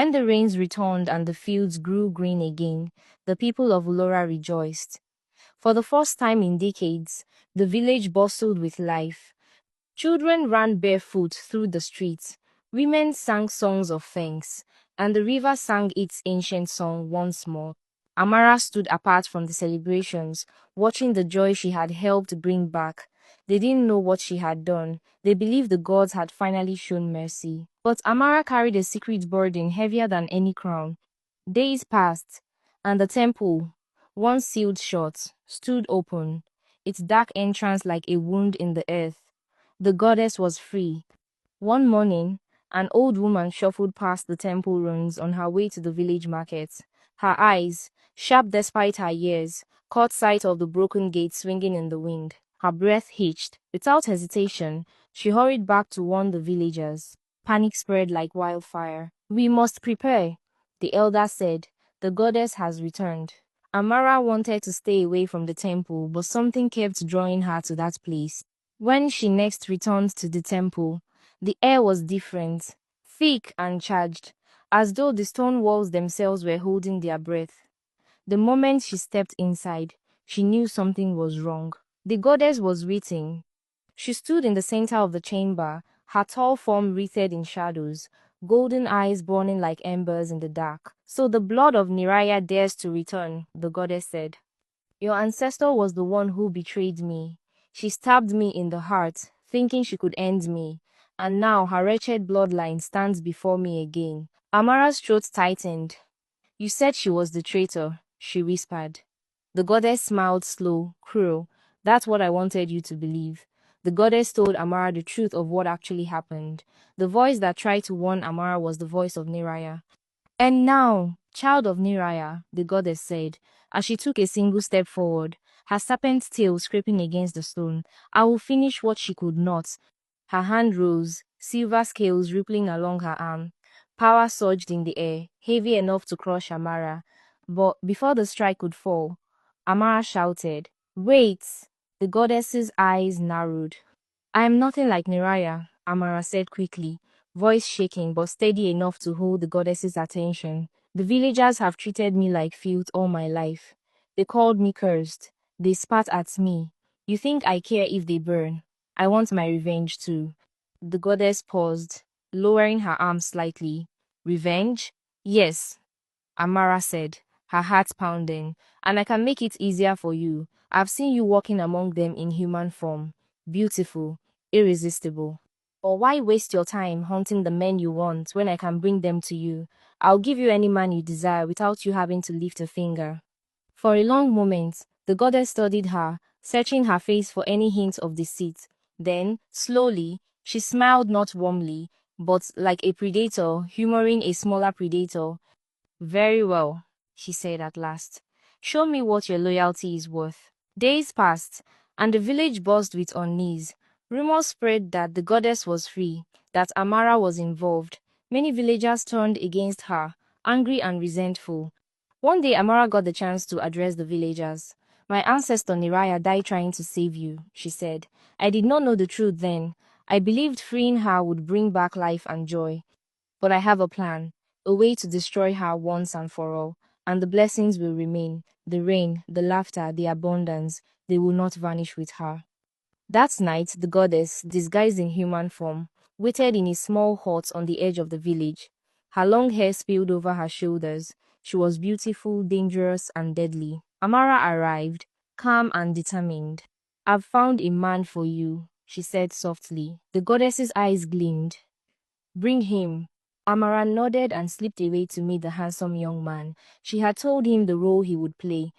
When the rains returned and the fields grew green again, the people of Ulora rejoiced. For the first time in decades, the village bustled with life. Children ran barefoot through the streets, women sang songs of thanks, and the river sang its ancient song once more. Amara stood apart from the celebrations, watching the joy she had helped bring back. They didn't know what she had done. They believed the gods had finally shown mercy. But Amara carried a secret burden heavier than any crown. Days passed, and the temple, once sealed shut, stood open, its dark entrance like a wound in the earth. The goddess was free. One morning, an old woman shuffled past the temple ruins on her way to the village market. Her eyes, sharp despite her years, caught sight of the broken gate swinging in the wind. Her breath hitched. Without hesitation, she hurried back to warn the villagers. Panic spread like wildfire. "We must prepare," the elder said. "The goddess has returned." Amara wanted to stay away from the temple, but something kept drawing her to that place. When she next returned to the temple, the air was different, thick and charged, as though the stone walls themselves were holding their breath. The moment she stepped inside, she knew something was wrong. The goddess was waiting. She stood in the center of the chamber, her tall form wreathed in shadows, golden eyes burning like embers in the dark. "So the blood of Niraya dares to return," the goddess said. "Your ancestor was the one who betrayed me. She stabbed me in the heart, thinking she could end me, and now her wretched bloodline stands before me again." Amara's throat tightened. "You said she was the traitor," she whispered. The goddess smiled slow, cruel. "That's what I wanted you to believe." The goddess told Amara the truth of what actually happened. The voice that tried to warn Amara was the voice of Niraya. "And now, child of Niraya," the goddess said, as she took a single step forward, her serpent's tail scraping against the stone, "I will finish what she could not." Her hand rose, silver scales rippling along her arm. Power surged in the air, heavy enough to crush Amara. But before the strike could fall, Amara shouted, "Wait!" The goddess's eyes narrowed. "I am nothing like Niraya," Amara said quickly, voice shaking but steady enough to hold the goddess's attention. "The villagers have treated me like filth all my life. They called me cursed. They spat at me. You think I care if they burn? I want my revenge too." The goddess paused, lowering her arm slightly. "Revenge? Yes," Amara said, her heart pounding. "And I can make it easier for you. I've seen you walking among them in human form. Beautiful, irresistible. Or why waste your time hunting the men you want when I can bring them to you? I'll give you any man you desire without you having to lift a finger." For a long moment, the goddess studied her, searching her face for any hint of deceit. Then, slowly, she smiled, not warmly, but like a predator humoring a smaller predator. "Very well," she said at last. "Show me what your loyalty is worth." Days passed, and the village buzzed with unease. Rumors spread that the goddess was free, that Amara was involved. Many villagers turned against her, angry and resentful. One day Amara got the chance to address the villagers. "My ancestor Niraya died trying to save you," she said. "I did not know the truth then. I believed freeing her would bring back life and joy. But I have a plan, a way to destroy her once and for all, and the blessings will remain, the rain, the laughter, the abundance, they will not vanish with her." That night, the goddess, disguised in human form, waited in a small hut on the edge of the village. Her long hair spilled over her shoulders. She was beautiful, dangerous, and deadly. Amara arrived, calm and determined. "I've found a man for you," she said softly. The goddess's eyes gleamed. "Bring him." Amara nodded and slipped away to meet the handsome young man. She had told him the role he would play.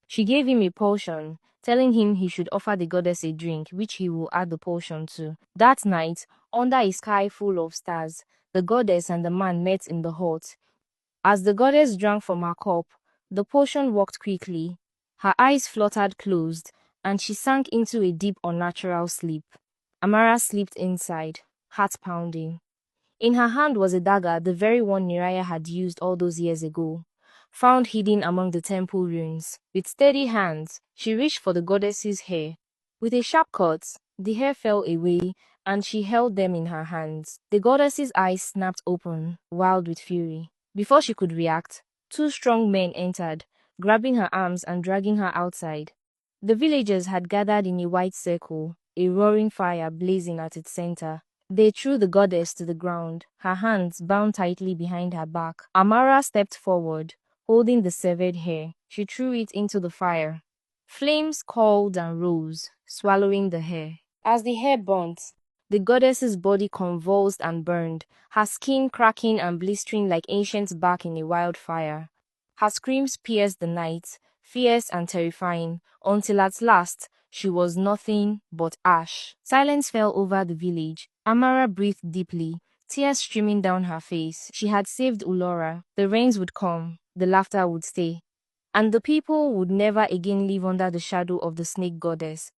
She gave him a potion, telling him he should offer the goddess a drink, which he will add the potion to. That night, under a sky full of stars, the goddess and the man met in the hut. As the goddess drank from her cup, the potion worked quickly. Her eyes fluttered closed, and she sank into a deep, unnatural sleep. Amara slipped inside, heart pounding. In her hand was a dagger, the very one Niraya had used all those years ago, found hidden among the temple ruins. With steady hands, she reached for the goddess's hair. With a sharp cut, the hair fell away, and she held them in her hands. The goddess's eyes snapped open, wild with fury. Before she could react, two strong men entered, grabbing her arms and dragging her outside. The villagers had gathered in a wide circle, a roaring fire blazing at its center. They threw the goddess to the ground, her hands bound tightly behind her back. Amara stepped forward, holding the severed hair. She threw it into the fire. Flames called and rose, swallowing the hair. As the hair burnt, the goddess's body convulsed and burned, her skin cracking and blistering like ancient bark in a wildfire. Her screams pierced the night, fierce and terrifying, until at last she was nothing but ash. Silence fell over the village. Amara breathed deeply, tears streaming down her face. She had saved Ulora. The rains would come, the laughter would stay, and the people would never again live under the shadow of the snake goddess.